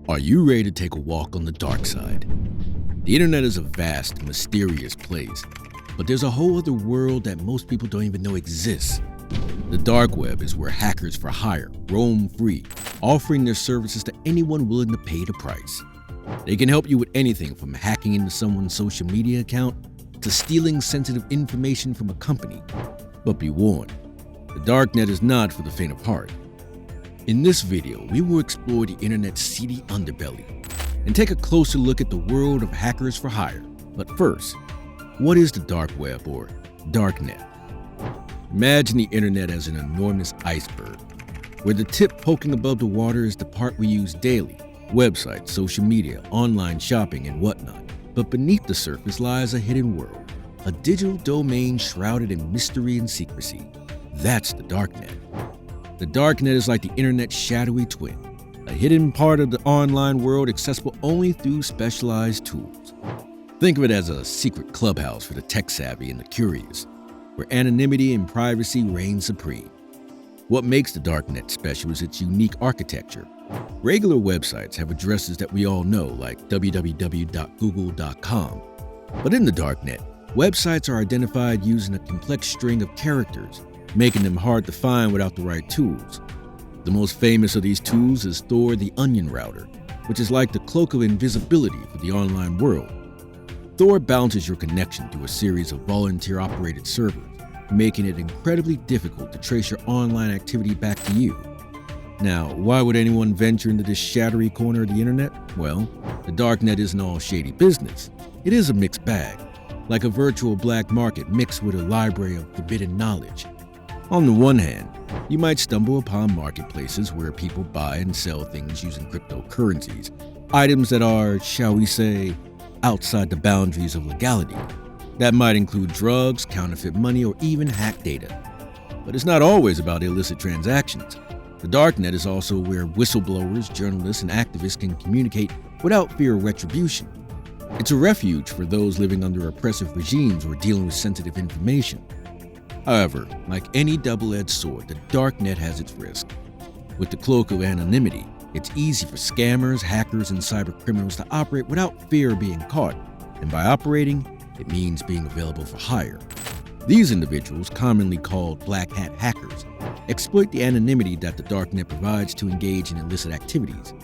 Are you ready to take a walk on the dark side? The internet is a vast, mysterious place, but there's a whole other world that most people don't even know exists. The dark web is where hackers for hire roam free, offering their services to anyone willing to pay the price. They can help you with anything from hacking into someone's social media account to stealing sensitive information from a company. But be warned, the Darknet is not for the faint of heart. In this video, we will explore the internet's seedy underbelly and take a closer look at the world of hackers for hire. But first, what is the dark web or Darknet? Imagine the internet as an enormous iceberg, where the tip poking above the water is the part we use daily: websites, social media, online shopping, and whatnot. But beneath the surface lies a hidden world, a digital domain shrouded in mystery and secrecy. That's the Darknet. The Darknet is like the internet's shadowy twin, a hidden part of the online world accessible only through specialized tools. Think of it as a secret clubhouse for the tech-savvy and the curious, where anonymity and privacy reign supreme. What makes the Darknet special is its unique architecture. Regular websites have addresses that we all know, like www.google.com. But in the Darknet, websites are identified using a complex string of characters, making them hard to find without the right tools. The most famous of these tools is Thor the Onion Router, which is like the cloak of invisibility for the online world. Thor bounces your connection through a series of volunteer-operated servers, making it incredibly difficult to trace your online activity back to you. Now, why would anyone venture into this shadowy corner of the internet? Well, the Darknet isn't all shady business. It is a mixed bag, like a virtual black market mixed with a library of forbidden knowledge. On the one hand, you might stumble upon marketplaces where people buy and sell things using cryptocurrencies, items that are, shall we say, outside the boundaries of legality. That might include drugs, counterfeit money, or even hacked data. But it's not always about illicit transactions. The Darknet is also where whistleblowers, journalists, and activists can communicate without fear of retribution. It's a refuge for those living under oppressive regimes or dealing with sensitive information. However, like any double-edged sword, the Darknet has its risk. With the cloak of anonymity, it's easy for scammers, hackers, and cybercriminals to operate without fear of being caught. And by operating, it means being available for hire. These individuals, commonly called black hat hackers, exploit the anonymity that the Darknet provides to engage in illicit activities.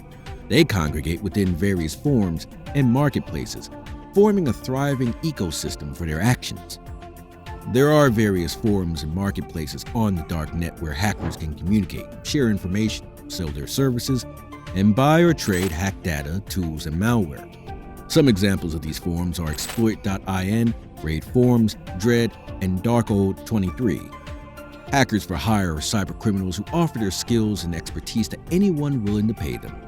They congregate within various forums and marketplaces, forming a thriving ecosystem for their actions. There are various forums and marketplaces on the Darknet where hackers can communicate, share information, sell their services, and buy or trade hacked data, tools, and malware. Some examples of these forums are exploit.in, Raid Forums, Dread, and Darkold23. Hackers for hire are cybercriminals who offer their skills and expertise to anyone willing to pay them.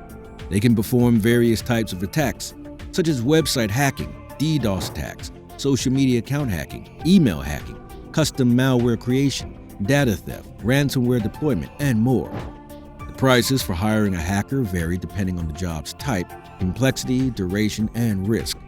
They can perform various types of attacks, such as website hacking, DDoS attacks, social media account hacking, email hacking, custom malware creation, data theft, ransomware deployment, and more. The prices for hiring a hacker vary depending on the job's type, complexity, duration, and risk.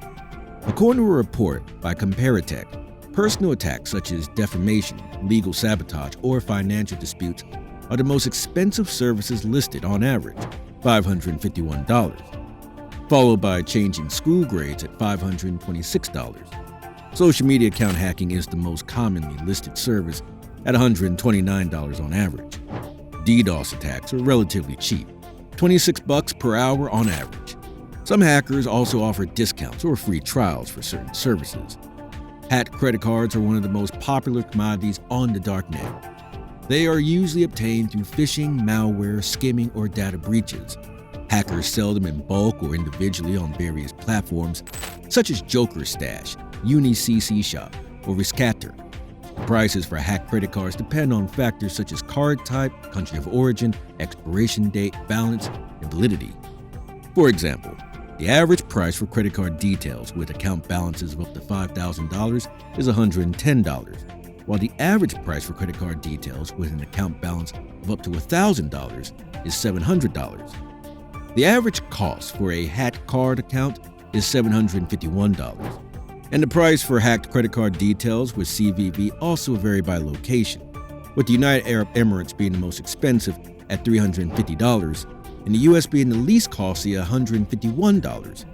According to a report by Comparitech, personal attacks such as defamation, legal sabotage, or financial disputes are the most expensive services listed on average, $551, followed by changing school grades at $526. Social media account hacking is the most commonly listed service at $129 on average. DDoS attacks are relatively cheap, $26 per hour on average. Some hackers also offer discounts or free trials for certain services. Hacked credit cards are one of the most popular commodities on the Darknet. They are usually obtained through phishing, malware, skimming, or data breaches. Hackers sell them in bulk or individually on various platforms, such as Joker Stash, UniCC Shop, or Riscator. The prices for hacked credit cards depend on factors such as card type, country of origin, expiration date, balance, and validity. For example, the average price for credit card details with account balances of up to $5,000 is $110, while the average price for credit card details with an account balance of up to $1,000 is $700. The average cost for a hacked card account is $751. And the price for hacked credit card details with CVV also vary by location, with the United Arab Emirates being the most expensive at $350 and the US being the least costly at $151.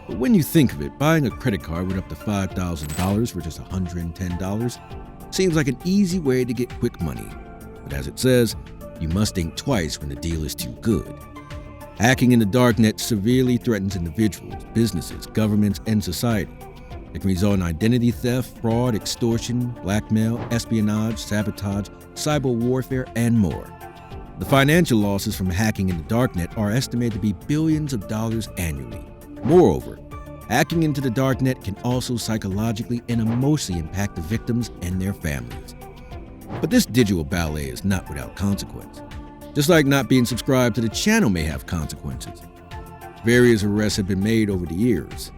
But when you think of it, buying a credit card with up to $5,000 for just $110 seems like an easy way to get quick money. But as it says, you must think twice when the deal is too good. Hacking in the Darknet severely threatens individuals, businesses, governments, and society. It can result in identity theft, fraud, extortion, blackmail, espionage, sabotage, cyber warfare, and more. The financial losses from hacking in the Darknet are estimated to be billions of dollars annually. Moreover, hacking into the Darknet can also psychologically and emotionally impact the victims and their families. But this digital ballet is not without consequence. Just like not being subscribed to the channel may have consequences. Various arrests have been made over the years.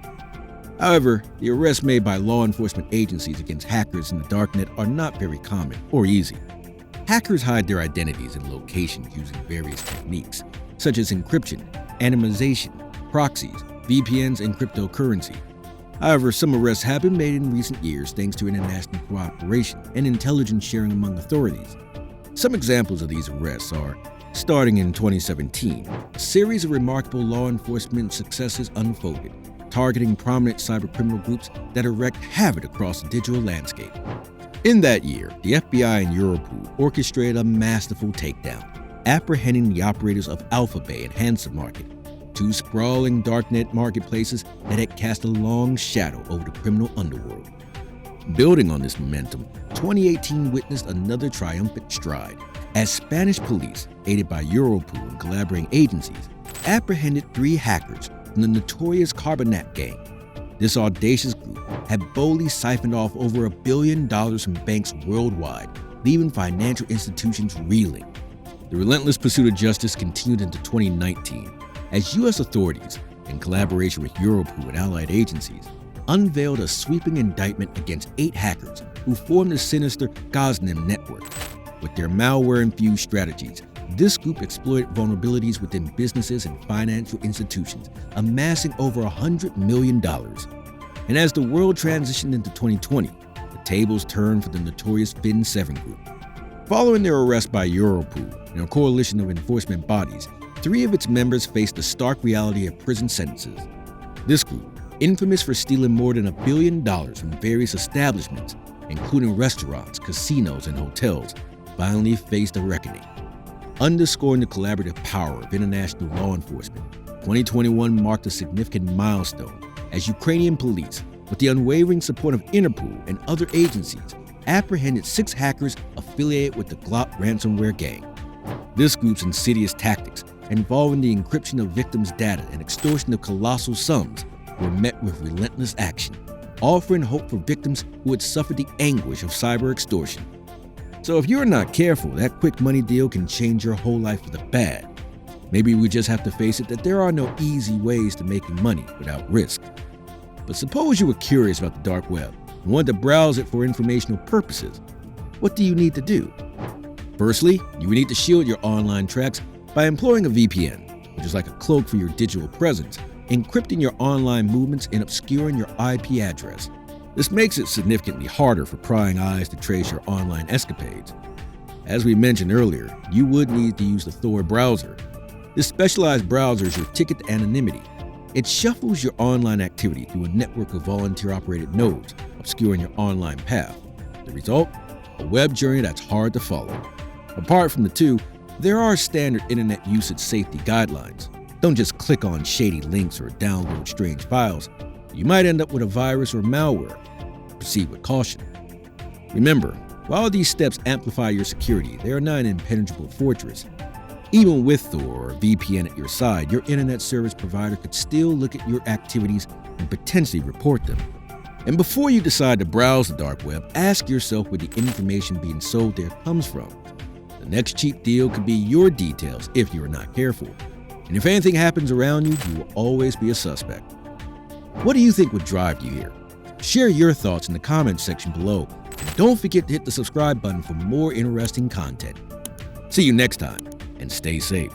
However, the arrests made by law enforcement agencies against hackers in the Darknet are not very common or easy. Hackers hide their identities and locations using various techniques, such as encryption, anonymization, proxies, VPNs, and cryptocurrency. However, some arrests have been made in recent years thanks to international cooperation and intelligence sharing among authorities. Some examples of these arrests are, starting in 2017, a series of remarkable law enforcement successes unfolded, targeting prominent cybercriminal groups that wreaked havoc across the digital landscape. In that year, the FBI and Europol orchestrated a masterful takedown, apprehending the operators of AlphaBay and Handsome Market, two sprawling Darknet marketplaces that had cast a long shadow over the criminal underworld. Building on this momentum, 2018 witnessed another triumphant stride as Spanish police, aided by Europol and collaborating agencies, apprehended 3 hackers from the notorious Carbonat gang. This audacious group had boldly siphoned off over $1 billion from banks worldwide, leaving financial institutions reeling. The relentless pursuit of justice continued into 2019 as U.S. authorities, in collaboration with Europol and allied agencies, unveiled a sweeping indictment against 8 hackers who formed the sinister Gaznem network. With their malware-infused strategies, this group exploited vulnerabilities within businesses and financial institutions, amassing over $100 million. And as the world transitioned into 2020, the tables turned for the notorious Fin7 group. Following their arrest by Europol and a coalition of enforcement bodies, 3 of its members faced the stark reality of prison sentences. This group, infamous for stealing more than $1 billion from various establishments, including restaurants, casinos, and hotels, finally faced a reckoning. Underscoring the collaborative power of international law enforcement, 2021 marked a significant milestone as Ukrainian police, with the unwavering support of Interpol and other agencies, apprehended 6 hackers affiliated with the Glop ransomware gang. This group's insidious tactics, involving the encryption of victims' data and extortion of colossal sums, were met with relentless action, offering hope for victims who had suffered the anguish of cyber extortion. So if you're not careful, that quick money deal can change your whole life for the bad. Maybe we just have to face it that there are no easy ways to making money without risk. But suppose you were curious about the dark web and wanted to browse it for informational purposes. What do you need to do? Firstly, you would need to shield your online tracks by employing a VPN, which is like a cloak for your digital presence, encrypting your online movements and obscuring your IP address. This makes it significantly harder for prying eyes to trace your online escapades. As we mentioned earlier, you would need to use the Tor browser. This specialized browser is your ticket to anonymity. It shuffles your online activity through a network of volunteer-operated nodes, obscuring your online path. The result? A web journey that's hard to follow. Apart from the two, there are standard internet usage safety guidelines. Don't just click on shady links or download strange files. You might end up with a virus or malware. Proceed with caution. Remember, while these steps amplify your security, they are not an impenetrable fortress. Even with Tor or VPN at your side, your internet service provider could still look at your activities and potentially report them. And before you decide to browse the dark web, ask yourself where the information being sold there comes from. The next cheap deal could be your details if you are not careful. And if anything happens around you, you will always be a suspect. What do you think would drive you here? Share your thoughts in the comments section below. And don't forget to hit the subscribe button for more interesting content. See you next time, and stay safe.